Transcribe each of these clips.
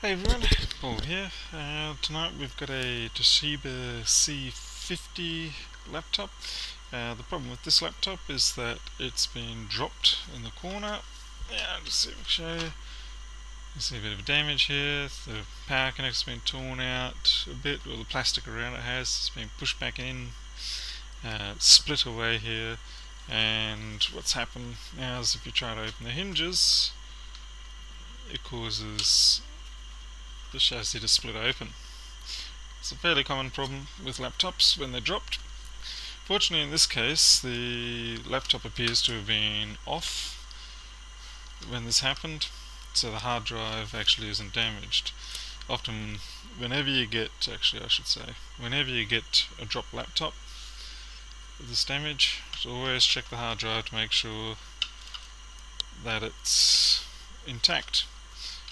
Hey everyone, Paul here. Tonight we've got a Toshiba C50 laptop. The problem with this laptop is that it's been dropped in the corner. I'll just see if I can show you. You see a bit of damage here. The power connector's been torn out a bit, or the plastic around it has. It's been pushed back in. It's split away here. And what's happened now is if you try to open the hinges, it causes the chassis to split open. It's a fairly common problem with laptops when they're dropped. Fortunately in this case the laptop appears to have been off when this happened, so the hard drive actually isn't damaged. Often whenever you get a dropped laptop with this damage, always check the hard drive to make sure that it's intact.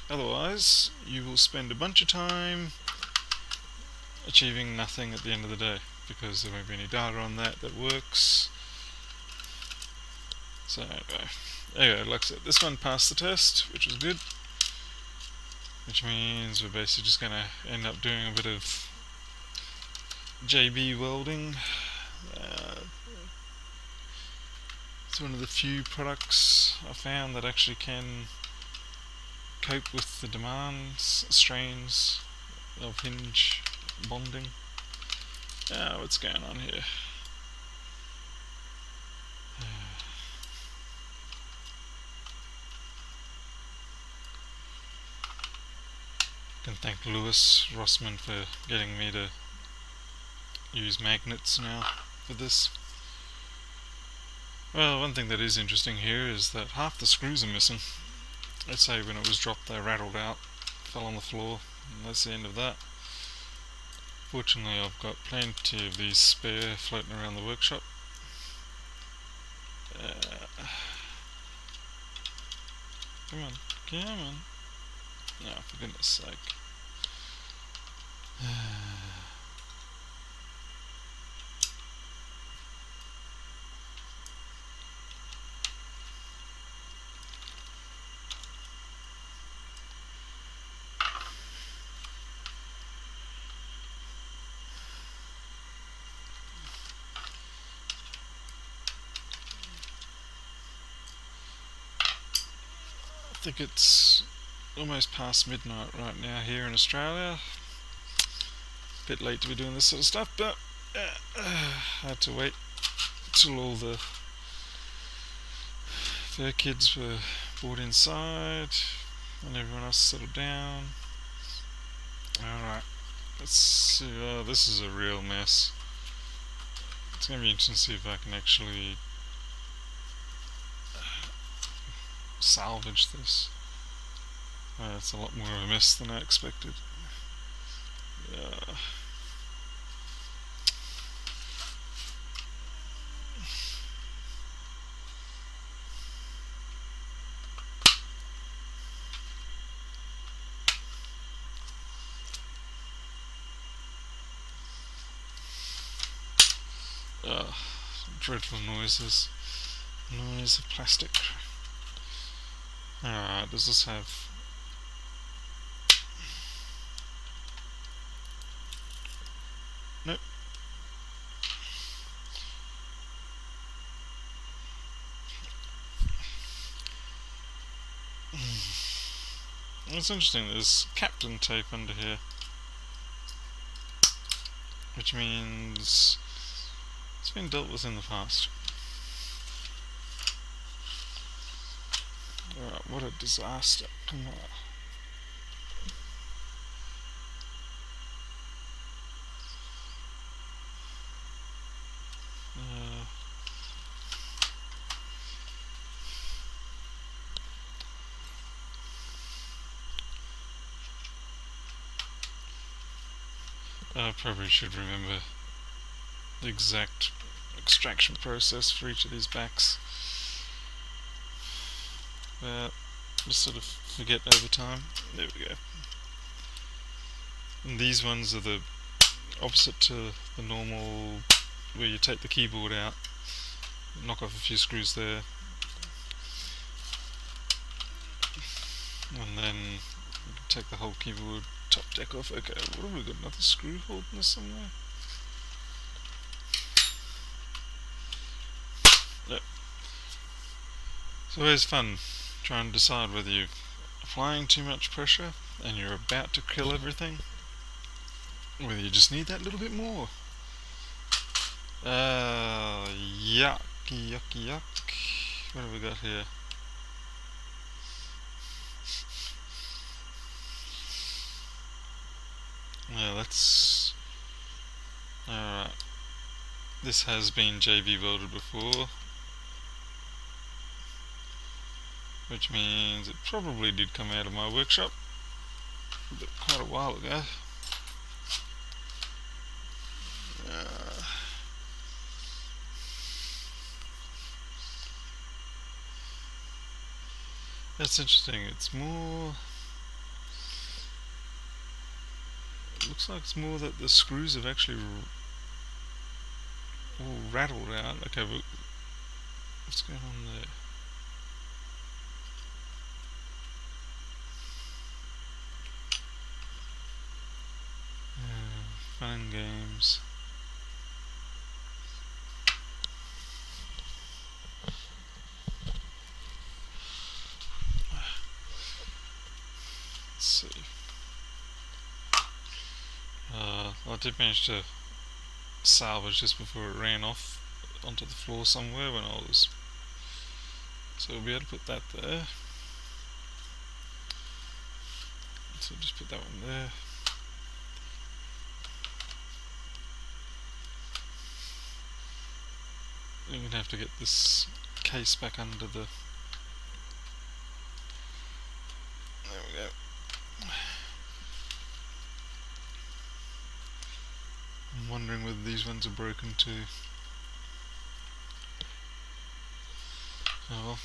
Otherwise, you will spend a bunch of time achieving nothing at the end of the day, because there won't be any data on that works. So anyway, like I said, this one passed the test, which was good. Which means we're basically just going to end up doing a bit of JB welding. It's one of the few products I found that actually can cope with the demands, strains of hinge bonding. What's going on here? I can thank Lewis Rossman for getting me to use magnets now for this. Well, one thing that is interesting here is that half the screws are missing. Let's say when it was dropped they rattled out, fell on the floor, and that's the end of that. Fortunately I've got plenty of these spare floating around the workshop. Come on. No, for goodness sake. I think it's almost past midnight right now here in Australia. A bit late to be doing this sort of stuff, but I had to wait till all the fur kids were brought inside and everyone else settled down. Alright, let's see. This is a real mess. It's going to be interesting to see if I can actually salvage this. It's a lot more of a mess than I expected. Dreadful noises. Noise of plastic. Alright, does this have... Nope. It's interesting, there's Captain tape under here, which means it's been dealt with in the past. Alright, what a disaster. Come on. I probably should remember the exact extraction process for each of these backs. Just sort of forget over time. There we go. And these ones are the opposite to the normal, where you take the keyboard out, knock off a few screws there, and then take the whole keyboard top deck off. Okay, what have we got? Another screw holding this somewhere? Yep. It's always fun trying to decide whether you're applying too much pressure and you're about to kill everything, or whether you just need that little bit more. Yuck, yuck, yuck. What have we got here? Yeah, that's... Alright. This has been JB welded before, which means it probably did come out of my workshop but quite a while ago. That's interesting. It's more... It looks like it's more that the screws have actually all rattled out. Okay, but what's going on there? Fun and games. Let's see. I did manage to salvage this before it ran off onto the floor somewhere when I was... So we'll be able to put that there. So just put that one there. You're going to have to get this case back under the... There we go. I'm wondering whether these ones are broken too. Oh well,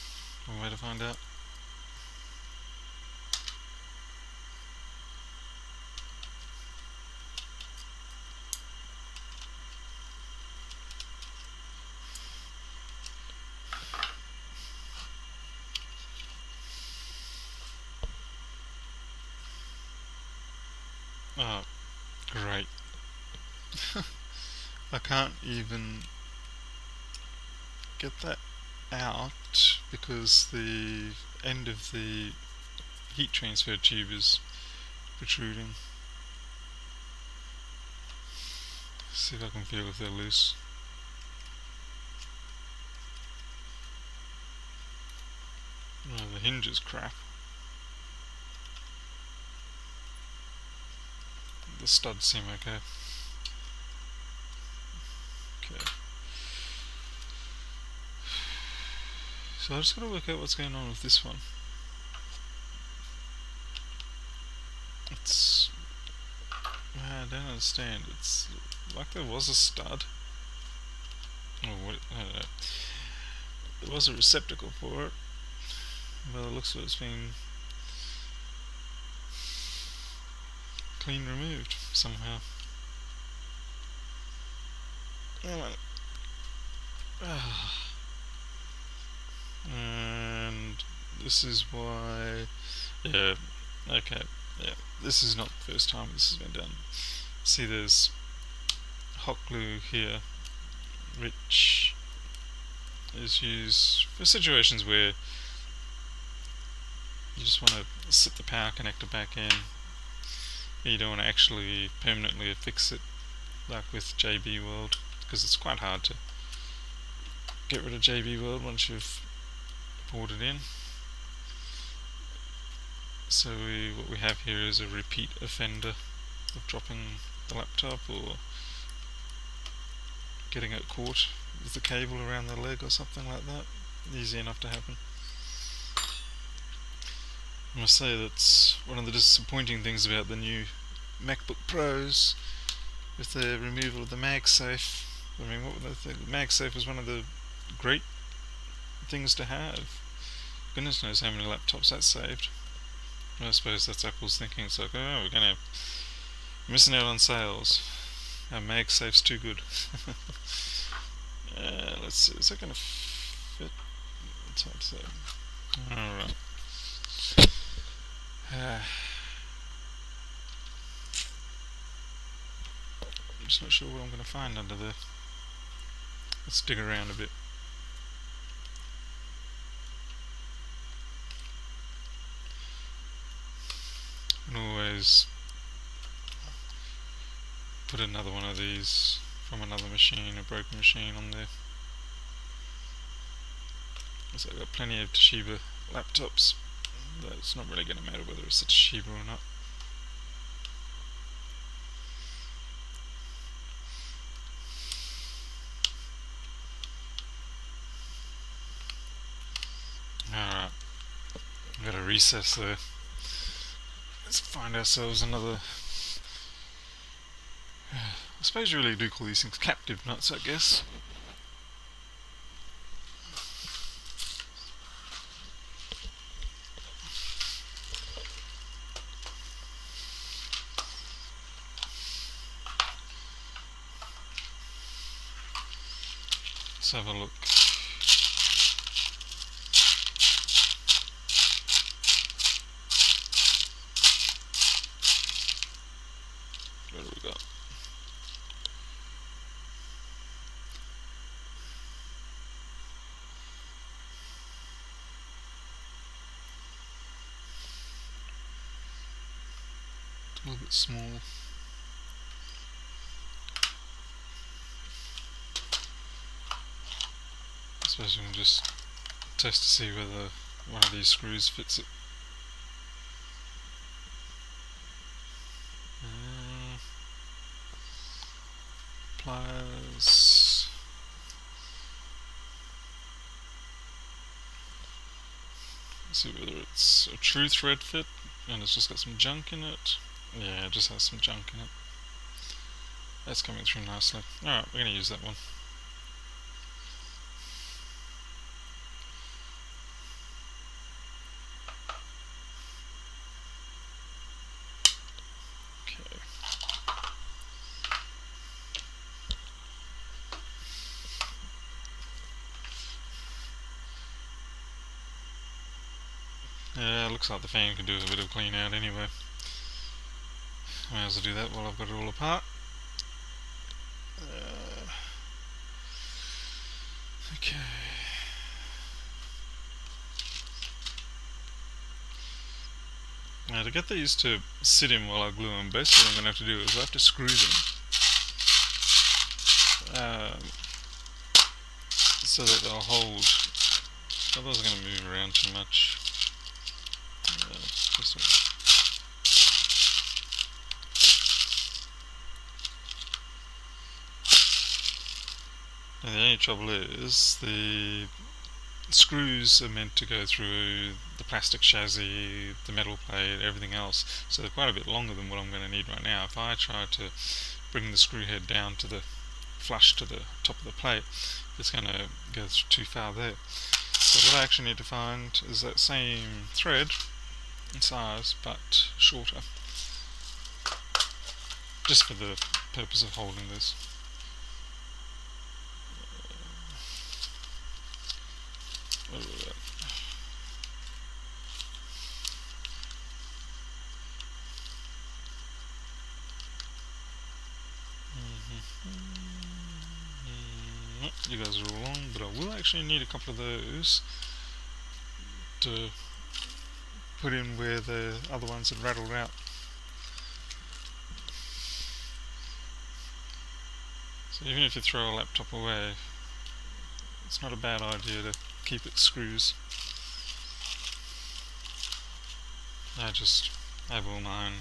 one way to find out. Oh, great. I can't even get that out because the end of the heat transfer tube is protruding. See if I can feel if they're loose. Oh, the hinge is crap. The studs seem okay. Okay. So I just gotta work out what's going on with this one. It's... I don't understand. It's like there was a stud. Oh, what, I don't know. There was a receptacle for it. But it looks like it's been clean removed somehow. And this is why... Yeah, okay, yeah. This is not the first time this has been done. See, there's hot glue here, which is used for situations where you just want to sit the power connector back in. You don't want to actually permanently affix it like with JB Weld, because it's quite hard to get rid of JB Weld once you've poured it in. So what we have here is a repeat offender of dropping the laptop or getting it caught with the cable around the leg or something like that. Easy enough to happen. I must say that's one of the disappointing things about the new MacBook Pros with the removal of the MagSafe. I mean, the MagSafe was one of the great things to have. Goodness knows how many laptops that saved. I suppose that's Apple's thinking. It's like, oh, we're gonna missing out on sales. Our MagSafe's too good. Let's see, is that gonna fit? It's hard to say. Alright. just not sure what I'm going to find under there. Let's dig around a bit. And always put another one of these from another machine, a broken machine, on there. So I've got plenty of Toshiba laptops, but it's not really going to matter whether it's a Toshiba or not. Alright, I've got a recess there. Let's find ourselves another. I suppose you really do call these things captive nuts, I guess. Let's have a look. What do we got? A little bit small. I suppose we can just test to see whether one of these screws fits it. Pliers. Let's see whether it's a true thread fit and it's just got some junk in it. Yeah, it just has some junk in it. That's coming through nicely. Alright, we're going to use that one. Okay. Yeah, it looks like the fan can do a bit of clean out anyway. I may as well do that while I've got it all apart. Okay. Now to get these to sit in while I glue them, basically what I'm going to have to do is I have to screw them so that they'll hold. Otherwise I'm going to move around too much. And the only trouble is the screws are meant to go through the plastic chassis, the metal plate, everything else, so they're quite a bit longer than what I'm going to need right now. If I try to bring the screw head down to the flush to the top of the plate, it's going to go too far there. So what I actually need to find is that same thread in size but shorter, just for the purpose of holding this. What do we got? You guys are all wrong, but I will actually need a couple of those to put in where the other ones had rattled out. So even if you throw a laptop away, it's not a bad idea to keep its screws. I just have all mine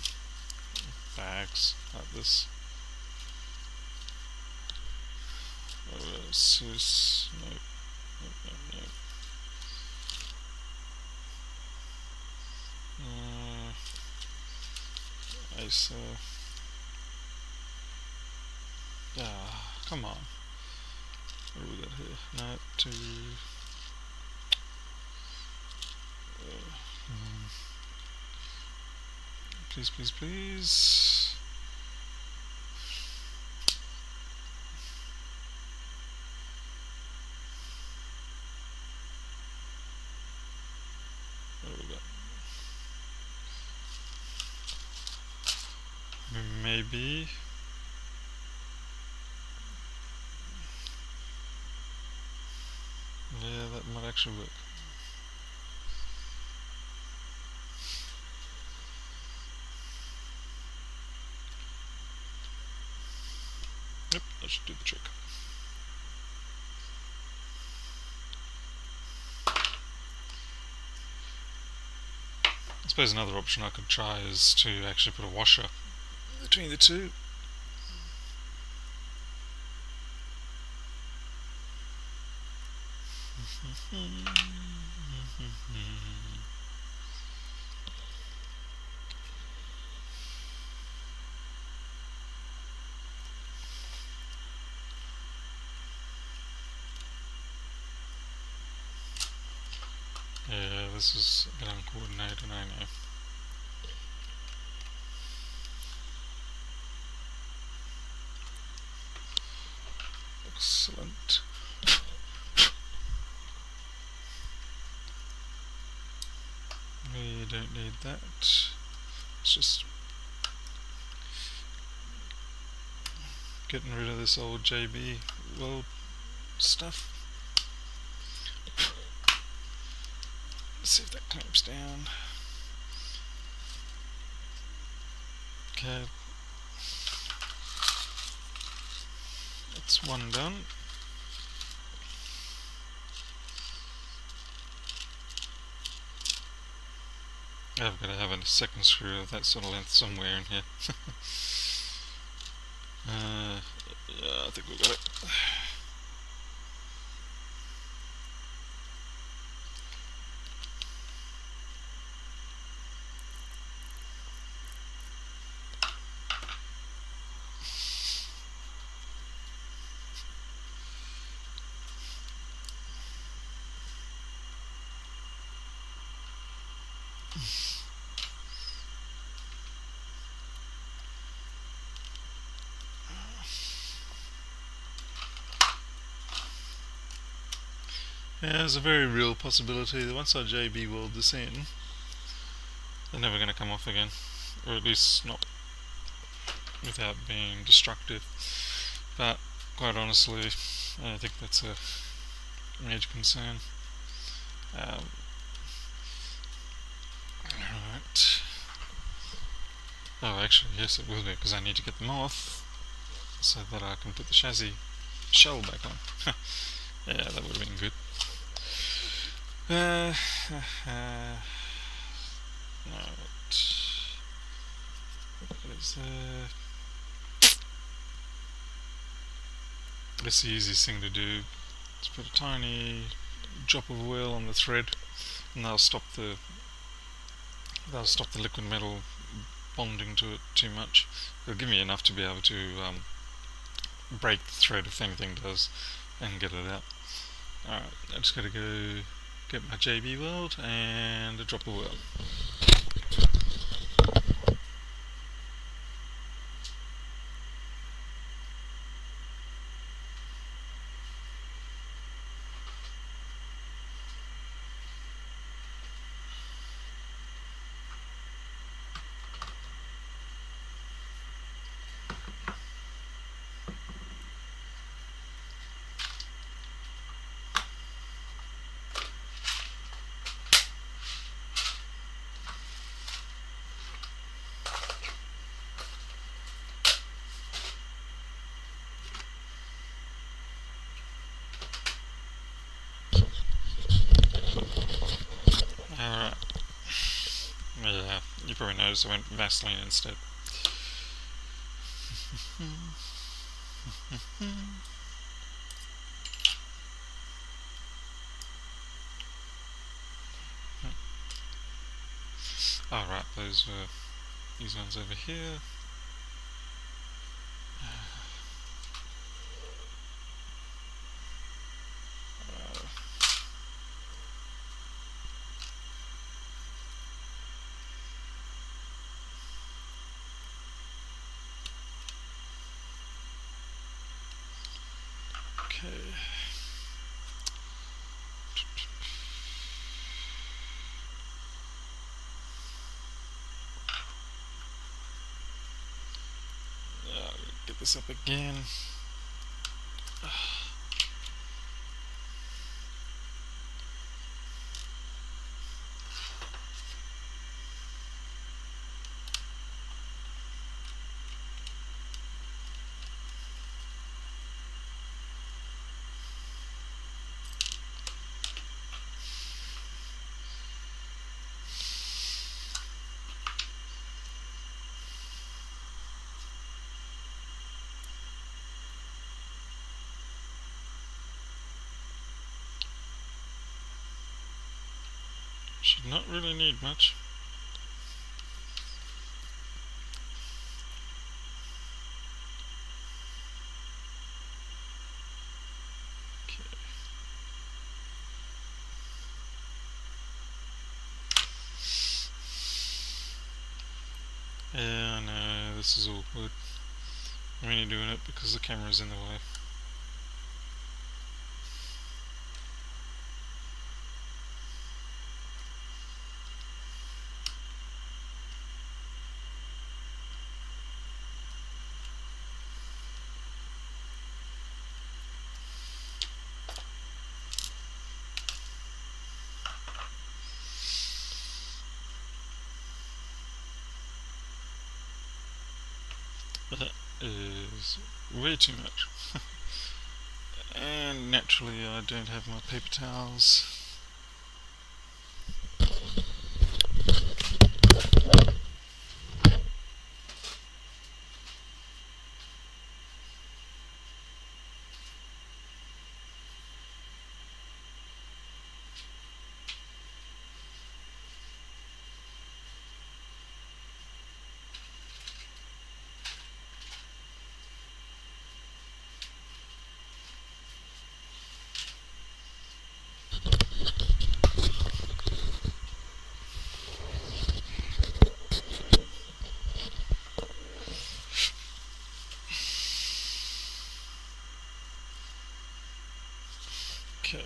bags like this. Sus, nope. Acer. Come on. What do we got here? No, two. Please, please, please. What do we got? Maybe. might actually work. Yep, that should do the trick. I suppose another option I could try is to actually put a washer between the two. Yeah, this is a bit uncoordinated, I know. Excellent. We don't need that. It's just getting rid of this old JB World stuff. Let's see if that clamps down. Okay. That's one done. I've got to have a second screw of that sort of length somewhere in here. Yeah, I think we've got it. Yeah, there's a very real possibility that once our JB weld this in, they're never going to come off again, or at least not without being destructive. But quite honestly, I don't think that's a major concern. Alright. Oh, actually, yes, it will be, because I need to get them off so that I can put the chassis shell back on. Yeah, that would have been good. Alright. What is That's the easiest thing to do. Just put a tiny drop of oil on the thread, and that'll stop the liquid metal bonding to it too much. It'll give me enough to be able to break the thread if anything does, and get it out. Alright, I just gotta go get my JB weld and a drop of oil. Alright. Yeah, you probably noticed I went Vaseline instead. Alright, these ones over here. Okay. Get this up again. not really need much. Yeah, no, this is awkward. I'm only doing it because the camera's in the way. That is way too much. And naturally I don't have my paper towels. Okay.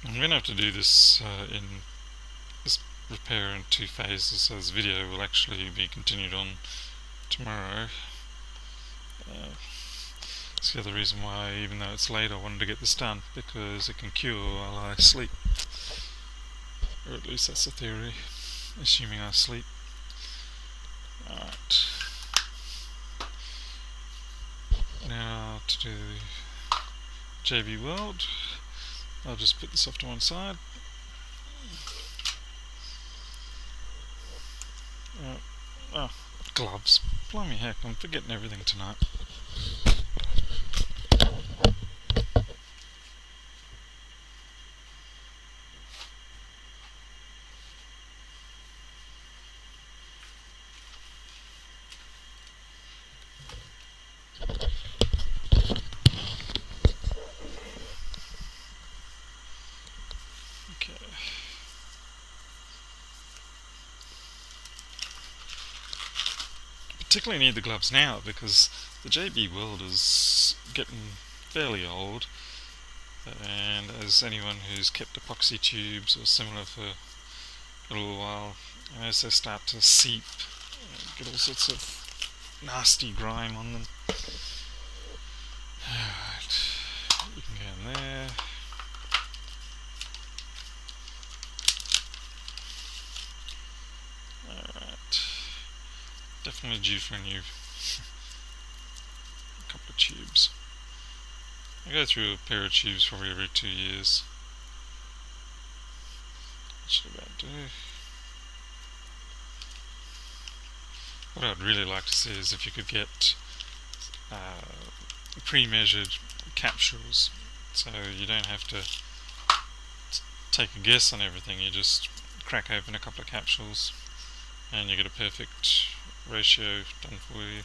I'm going to have to do this in this repair in 2 phases, so this video will actually be continued on tomorrow. That's the other reason why, even though it's late, I wanted to get this done, because it can cure while I sleep. Or at least that's the theory, assuming I sleep. Alright. Now to do JB Weld, I'll just put this off to one side. Oh, gloves. Blimey heck, I'm forgetting everything tonight. Okay. Particularly need the gloves now because the JB Weld is getting fairly old, and as anyone who's kept epoxy tubes or similar for a little while, as they start to seep, get all sorts of nasty grime on them. Alright, you can go in there. Alright, definitely due for a new couple of tubes. I go through a pair of tubes probably every 2 years. That should about do. What I'd really like to see is if you could get pre-measured capsules, so you don't have to take a guess on everything. You just crack open a couple of capsules and you get a perfect ratio done for you.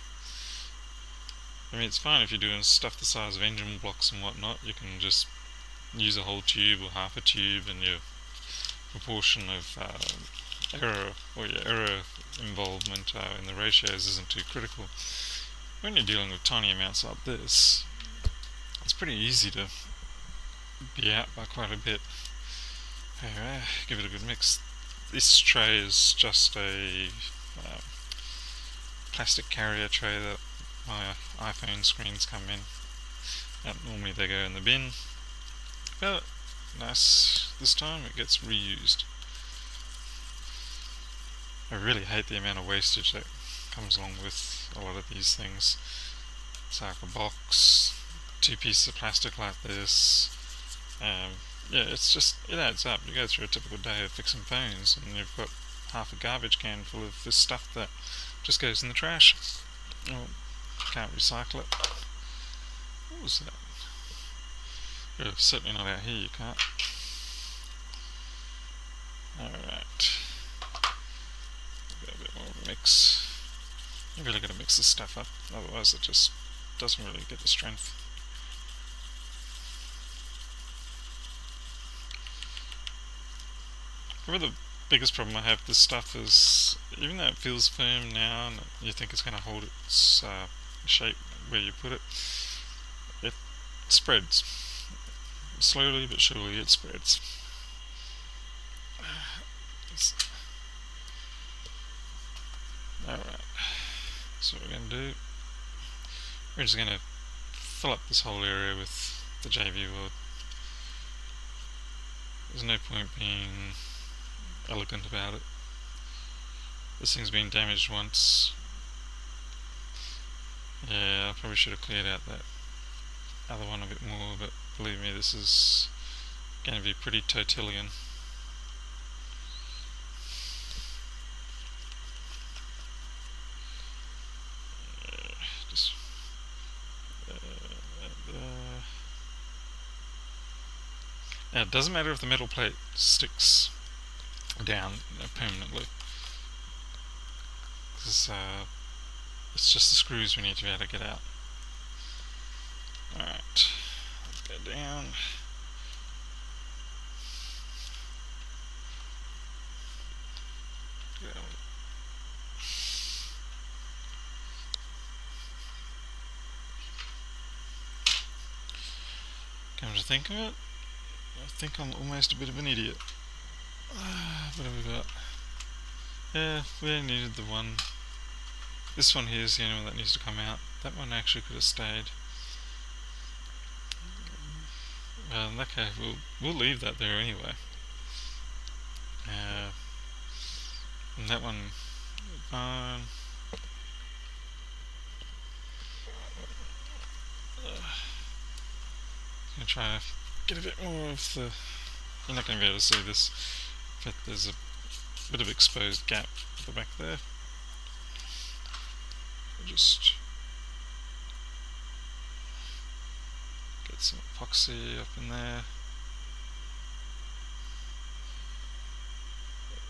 I mean, it's fine if you're doing stuff the size of engine blocks and whatnot. You can just use a whole tube or half a tube, and your proportion of error or your error involvement in the ratios isn't too critical. When you're dealing with tiny amounts like this, it's pretty easy to be out by quite a bit. Give it a good mix. This tray is just a plastic carrier tray that my iPhone screens come in. Normally they go in the bin, but nice, this time it gets reused. I really hate the amount of wastage that comes along with a lot of these things. It's like a box, two pieces of plastic like this. Yeah, it adds up. You go through a typical day of fixing phones and you've got half a garbage can full of this stuff that just goes in the trash. Well, can't recycle it. What was that? Well, certainly not out here, you can't. Alright. Got a bit more of a mix. You really got to mix this stuff up, otherwise it just doesn't really get the strength. Probably the biggest problem I have with this stuff is, even though it feels firm now and you think it's going to hold its shape where you put it, it spreads. Slowly but surely it spreads. Alright, so what we're going to do, we're just going to fill up this whole area with the JV board. There's no point being elegant about it. This thing's been damaged once. Yeah, I probably should have cleared out that other one a bit more, but believe me, this is going to be pretty totilian. Now, it doesn't matter if the metal plate sticks down permanently, because it's just the screws we need to be able to get out. Alright, let's go down. Come to think of it, I think I'm almost a bit of an idiot. What have we got? Yeah, we only needed the one. This one here is the only one that needs to come out. That one actually could have stayed. Well, in that case, we'll leave that there anyway. And that one, I'm gonna try to get a bit more of the. You're not going to be able to see this, but there's a bit of exposed gap at the back there. Just get some epoxy up in there.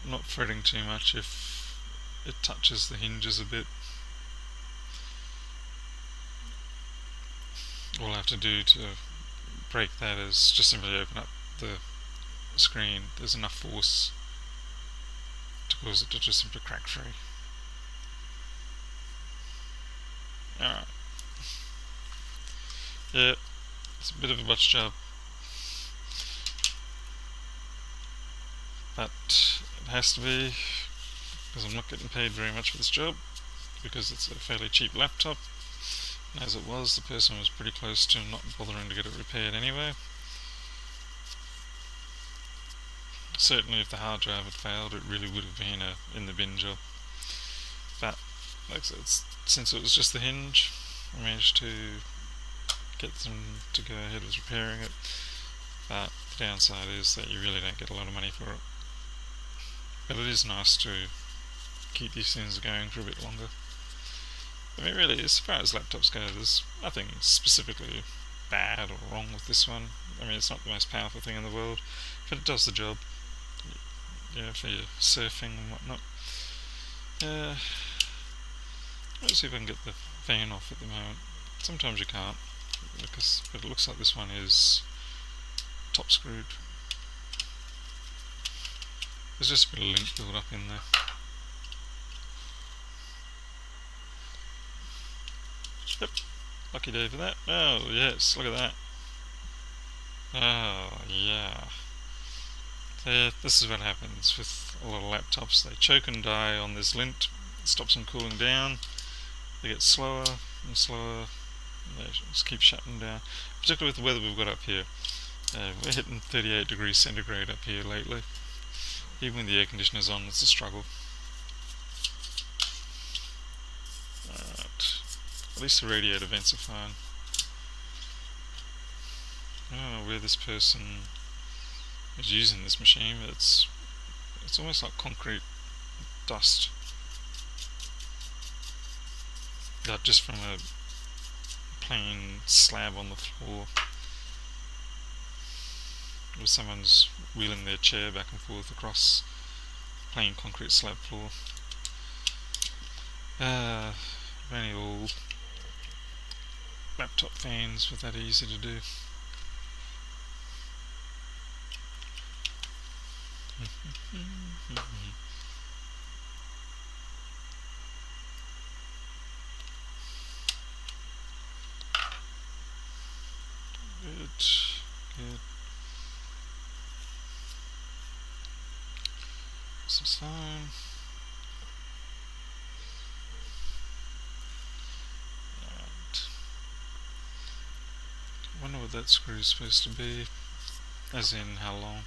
Not fretting too much if it touches the hinges a bit. All I have to do to break that is just simply open up the screen. There's enough force to cause it to just simply crack free. Alright. Yeah, it's a bit of a botch job, but it has to be, because I'm not getting paid very much for this job, because it's a fairly cheap laptop. And as it was, the person was pretty close to not bothering to get it repaired anyway. Certainly if the hard drive had failed, it really would have been a in the bin job. But like I said, since it was just the hinge, I managed to get them to go ahead with repairing it. But the downside is that you really don't get a lot of money for it. But it is nice to keep these things going for a bit longer. I mean, really, as far as laptops go, there's nothing specifically bad or wrong with this one. I mean, it's not the most powerful thing in the world, but it does the job. Yeah, for your surfing and whatnot. Let's see if I can get the fan off at the moment. Sometimes you can't, but it looks like this one is top screwed. There's just a bit of lint build up in there. Yep, lucky day for that. Oh yes, look at that. Oh yeah. So this is what happens with a lot of laptops. They choke and die on this lint. It stops them cooling down. They get slower and slower. And they just keep shutting down. Particularly with the weather we've got up here. We're hitting 38 degrees centigrade up here lately. Even when the air conditioner's on, it's a struggle. Alright. At least the radiator vents are fine. I don't know where this person is using this machine, but it's almost like concrete dust. Like just from a plain slab on the floor. Or someone's wheeling their chair back and forth across plain concrete slab floor. Only all laptop fans were that easy to do. Good. Some slime. Right. I wonder what that screw is supposed to be. As in how long.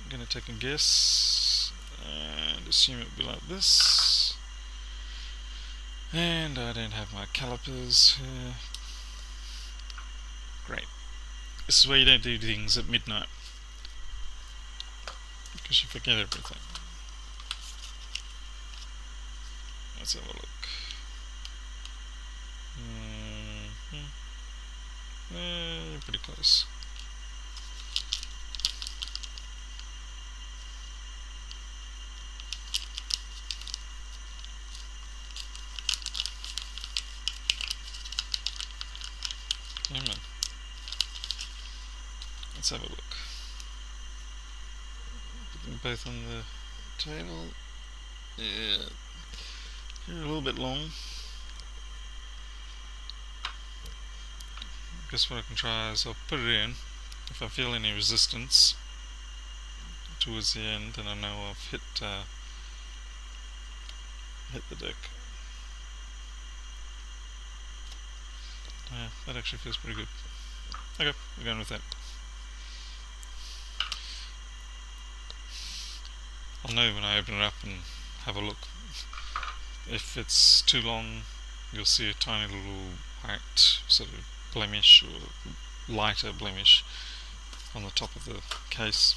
I'm gonna take a guess and assume it'll be like this. And I don't have my calipers here. Great. This is where you don't do things at midnight, because you forget everything. Let's have a look. Pretty close. Come on. Let's have a look. Put them both on the table. Yeah, you're a little bit long. I guess what I can try is I'll put it in. If I feel any resistance towards the end, then I know I've hit the deck. Yeah, that actually feels pretty good. Okay, we're going with that. I'll know when I open it up and have a look. If it's too long, you'll see a tiny little white sort of blemish or lighter blemish on the top of the case.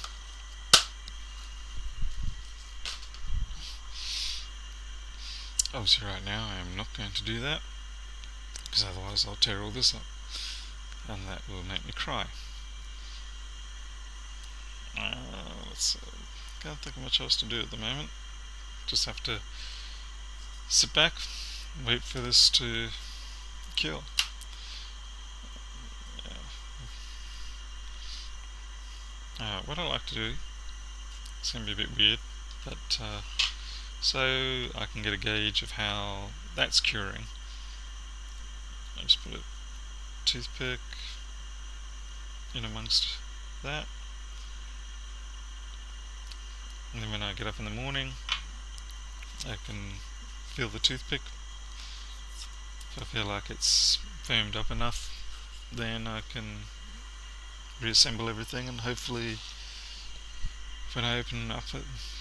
Obviously right now I am not going to do that, because otherwise I'll tear all this up, and that will make me cry. Can't think of much else to do at the moment. Just have to sit back, wait for this to cure. What I like to do, it's going to be a bit weird, but so I can get a gauge of how that's curing, I just put a toothpick in amongst that, and then when I get up in the morning I can feel the toothpick. If I feel like it's firmed up enough, then I can reassemble everything, and hopefully when I open up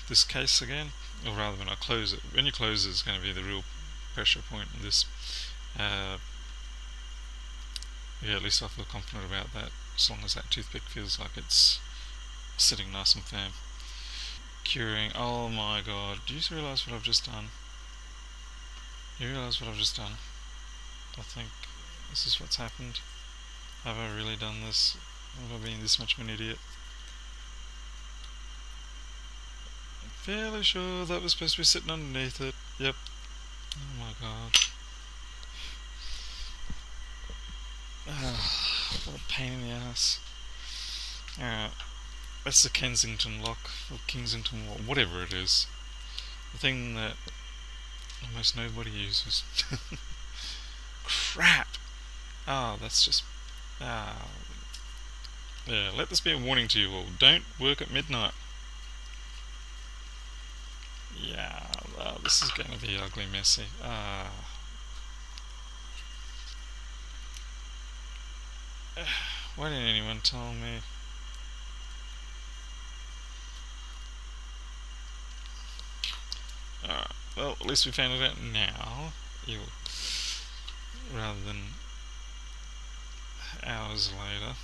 this case again, or rather when I close it, when you close it is going to be the real pressure point in this. Yeah, at least I feel confident about that, as long as that toothpick feels like it's sitting nice and firm. Curing, oh my god, do you realise what I've just done? You realise what I've just done? I think this is what's happened. Have I really done this? Have I been this much of an idiot? I'm fairly sure that was supposed to be sitting underneath it. Yep. Oh my god. What a pain in the ass. Alright. That's the Kensington lock, or Kensington lock, whatever it is. The thing that almost nobody uses. Crap! Oh, that's just... Yeah, let this be a warning to you all. Don't work at midnight. Yeah, this is going to be ugly messy. Why didn't anyone tell me? Alright, well, at least we found it out now. Rather than hours later,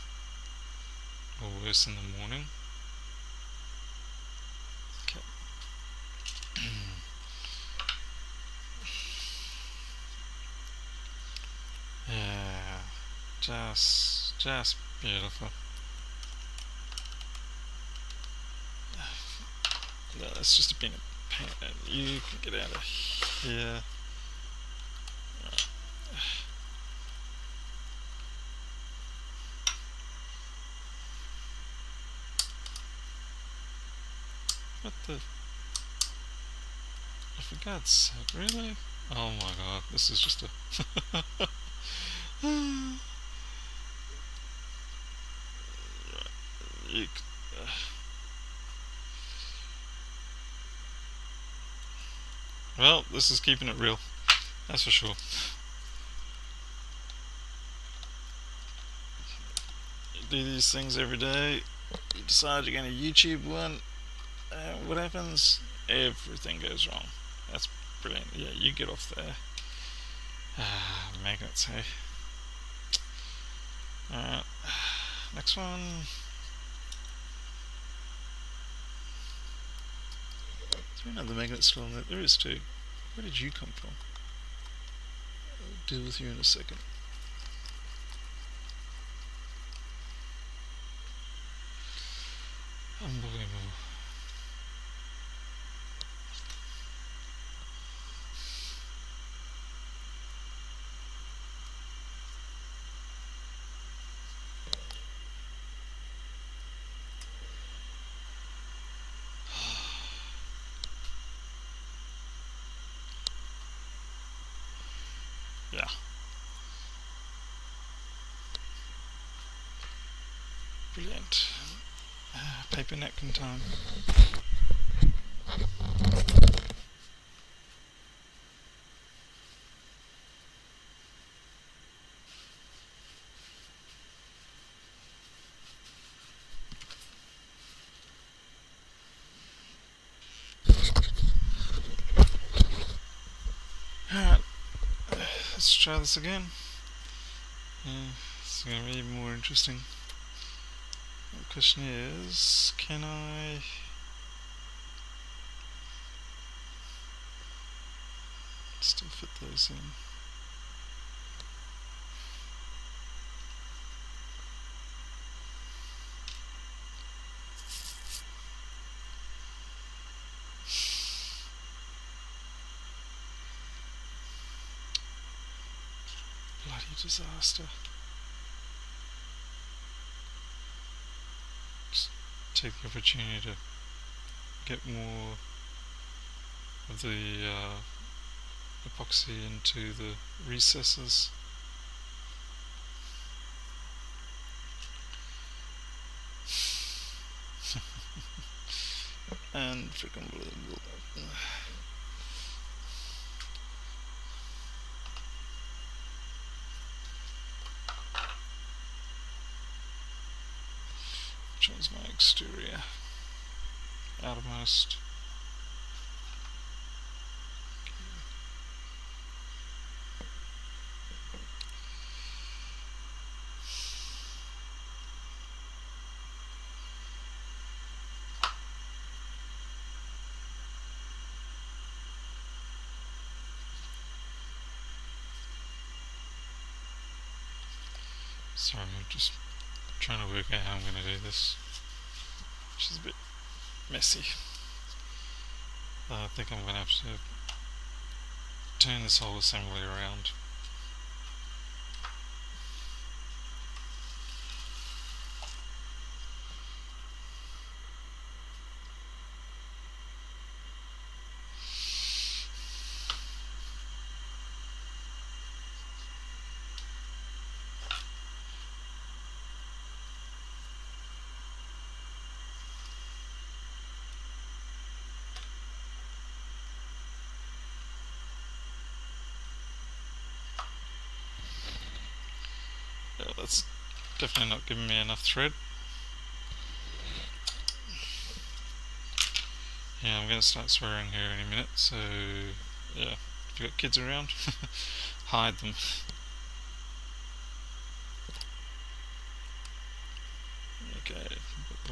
or worse in the morning. Okay. Yeah, just beautiful. No, that's just a bit of pain. You can get out of here. What the? For God's sake, really? Oh my god, this is just a... you, well, this is keeping it real, that's for sure. You do these things every day, you decide you're going to YouTube one, what happens? Everything goes wrong. That's brilliant. Yeah, you get off there. Magnets, hey. Alright, next one. Is there another magnet still on there? There is too. Where did you come from? I'll deal with you in a second. Unbelievable. Yeah. Brilliant. Paper napkin time. Alright, let's try this again. Yeah, it's going to be even more interesting. The question is, can I still fit those in? Bloody disaster. Just take the opportunity to get more of the epoxy into the recesses. And freaking believable. Which one's my exterior? Outermost. Sorry, I'm just trying to work out how I'm going to do this, which is a bit messy. I think I'm going to have to turn this whole assembly around. Yeah, that's definitely not giving me enough thread. Yeah, I'm going to start swearing here in a minute, so yeah, if you've got kids around, hide them.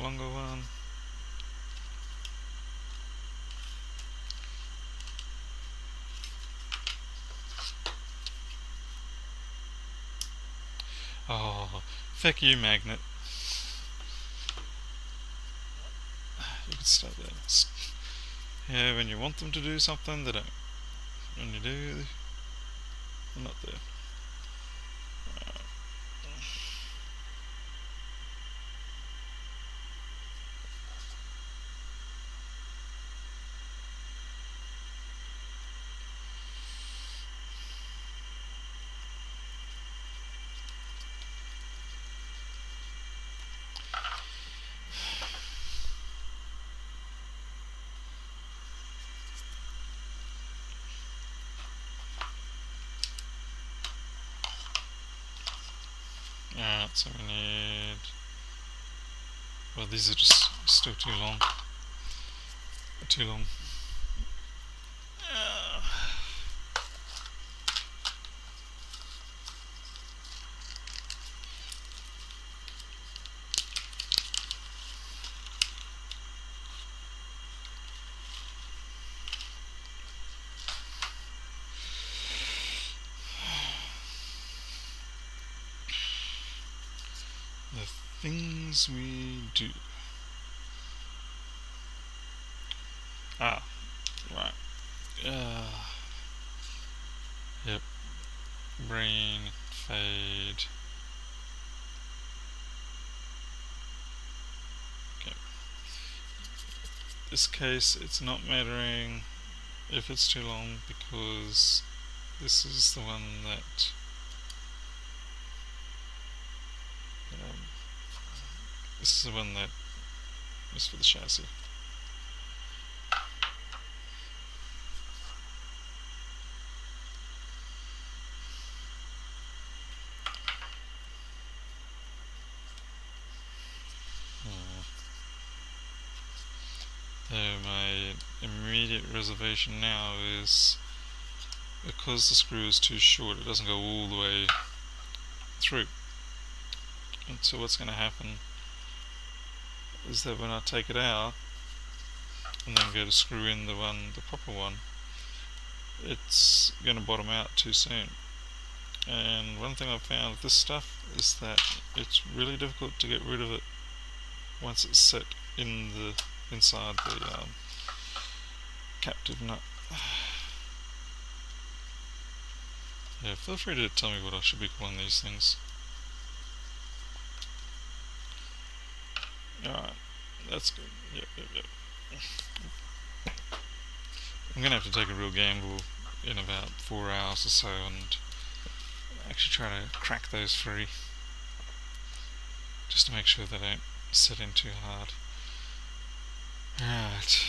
longer one. Oh, feck you, magnet. You could stay there. Yeah, when you want them to do something, they don't. When you do, they're not there. Alright, so we need... Well, these are just still too long. Too long. The things we do. Ah, right. Yep. Brain, fade. Okay. This case, it's not mattering if it's too long because this is the one that this is the one that is for the chassis. My immediate reservation now is because the screw is too short, it doesn't go all the way through. And so what's going to happen is that when I take it out and then go to screw in the proper one, it's going to bottom out too soon. And one thing I've found with this stuff is that it's really difficult to get rid of it once it's set in inside the captive nut. Yeah, feel free to tell me what I should be calling these things. Alright, that's good. Yep. I'm gonna have to take a real gamble in about 4 hours or so and actually try to crack those free, just to make sure they don't set in too hard. Right,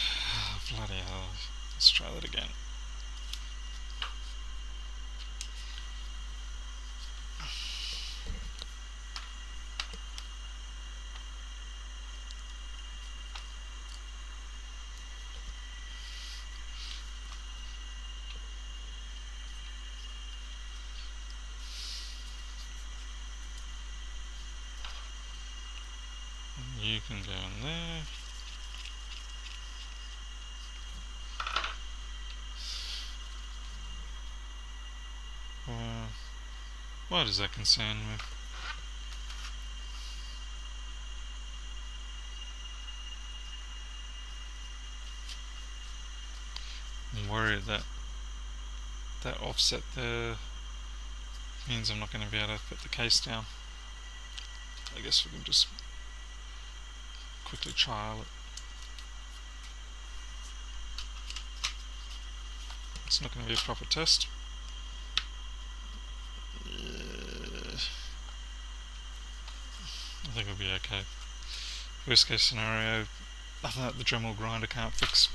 bloody hell, let's try that again. You can go in there. Why does that concern me? I'm worried that that offset there means I'm not going to be able to fit the case down. I guess we can just quickly trial it. It's not going to be a proper test. I think it'll be okay. Worst case scenario, nothing that the Dremel grinder can't fix.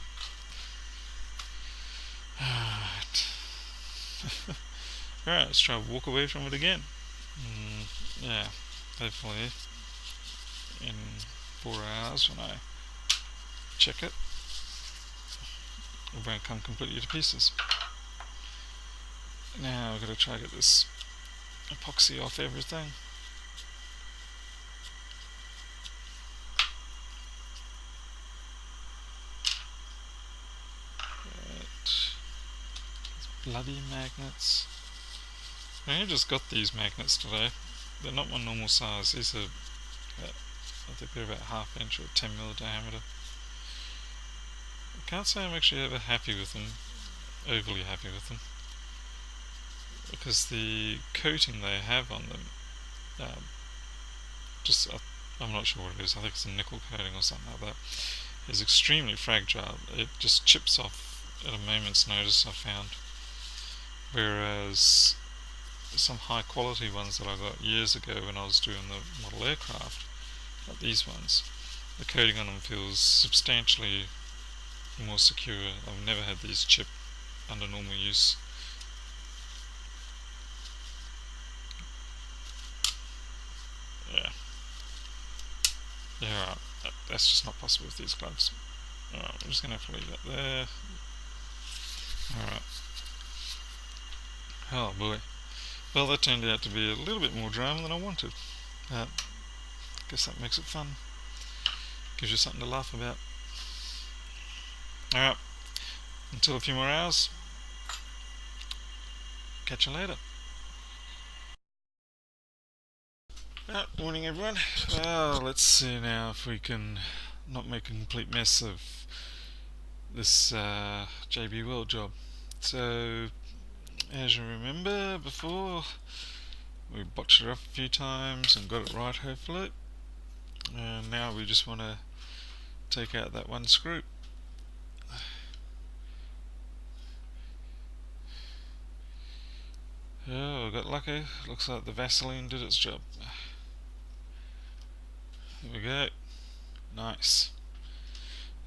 Alright, let's try to walk away from it again. Yeah, hopefully in 4 hours when I check it won't come completely to pieces. Now I've got to try to get this epoxy off everything. Bloody magnets. I only just got these magnets today. They're not my normal size. These are, I think they're about ½ inch or 10mm diameter. I can't say I'm actually ever happy with them, overly happy with them, because the coating they have on them, um, I'm not sure what it is. I think it's a nickel coating or something like that. It's extremely fragile. It just chips off at a moment's notice, I found. Whereas some high quality ones that I got years ago when I was doing the model aircraft, like these ones, the coating on them feels substantially more secure. I've never had these chip under normal use. Yeah. Yeah, right. That's just not possible with these gloves. Alright, I'm just going to have to leave that there. Alright. Oh boy. Well, that turned out to be a little bit more drama than I wanted. Guess that makes it fun. Gives you something to laugh about. Alright. Until a few more hours. Catch you later. Morning everyone. Let's see now if we can not make a complete mess of this JB World job. So, as you remember before, we botched it up a few times and got it right hopefully. And now we just want to take out that one screw. Oh, I got lucky. Looks like the Vaseline did its job. There we go. Nice.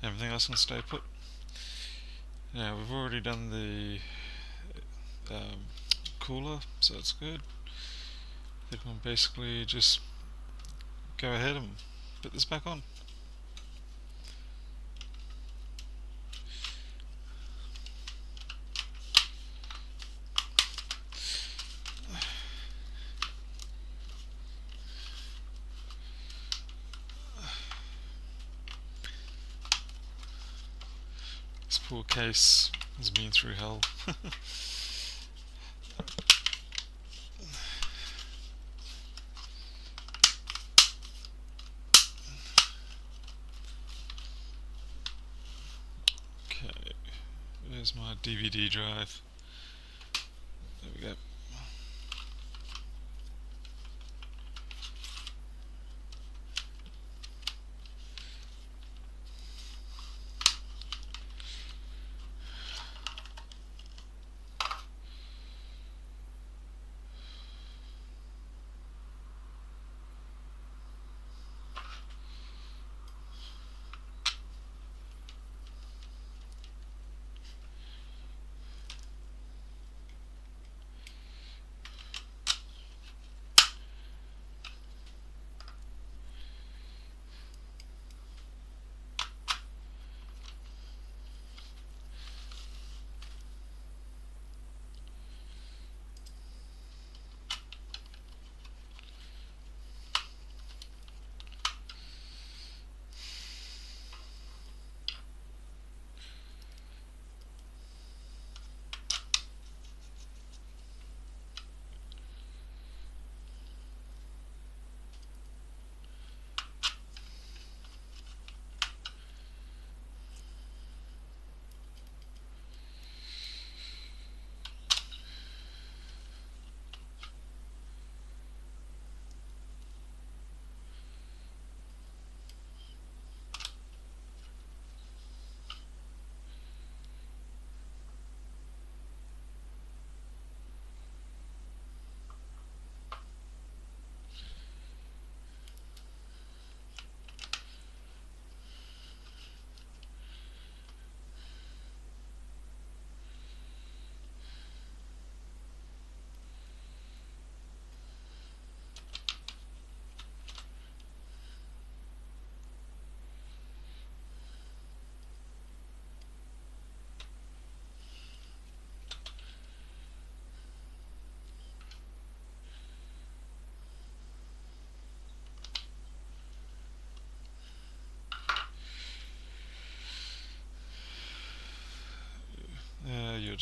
Everything else can stay put. Now we've already done the cooler, so it's good. I think we'll basically just go ahead and put this back on. This poor case has been through hell. Okay, there's my DVD drive. There we go.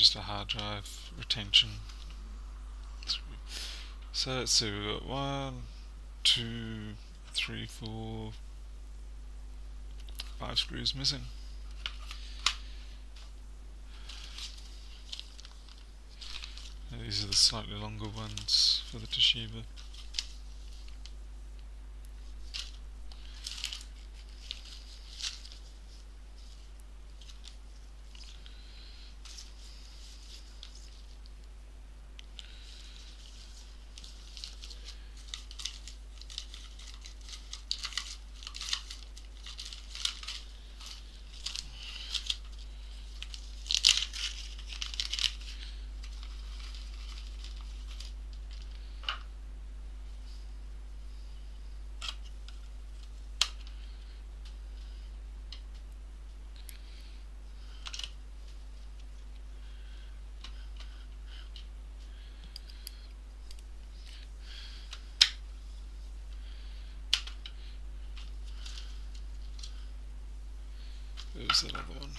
just a hard drive retention. So let's see, we've got 1, 2, 3, 4, 5 screws missing. These are the slightly longer ones for the Toshiba. There's that other one.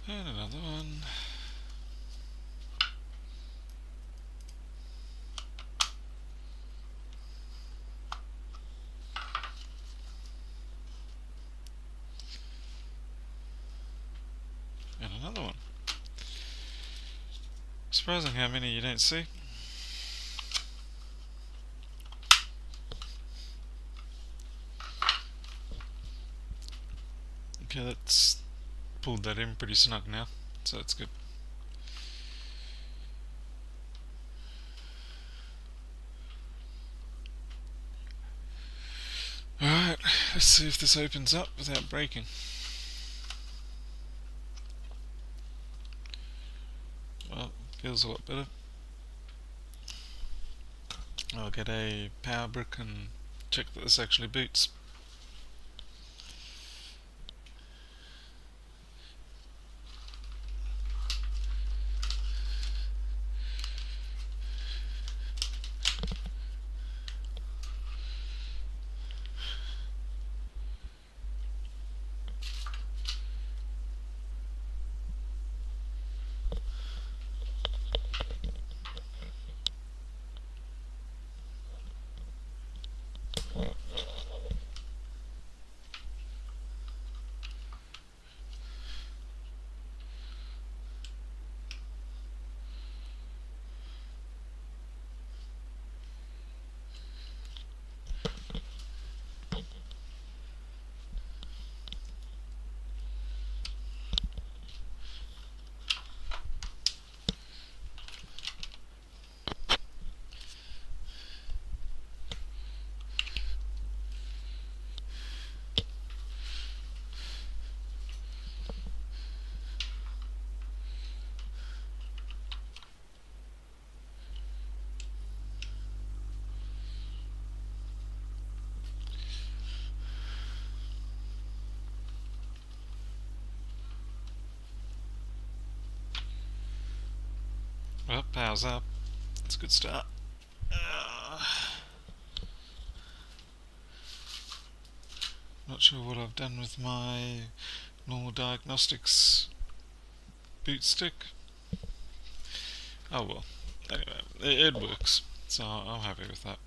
And another one. And another one. Surprising how many you don't see. Okay, that's pulled that in pretty snug now, so that's good. Alright, let's see if this opens up without breaking. Well, feels a lot better. I'll get a power brick and check that this actually boots. Well, power's up. That's a good start. Not sure what I've done with my normal diagnostics boot stick. Oh well, anyway, it works, so I'm happy with that.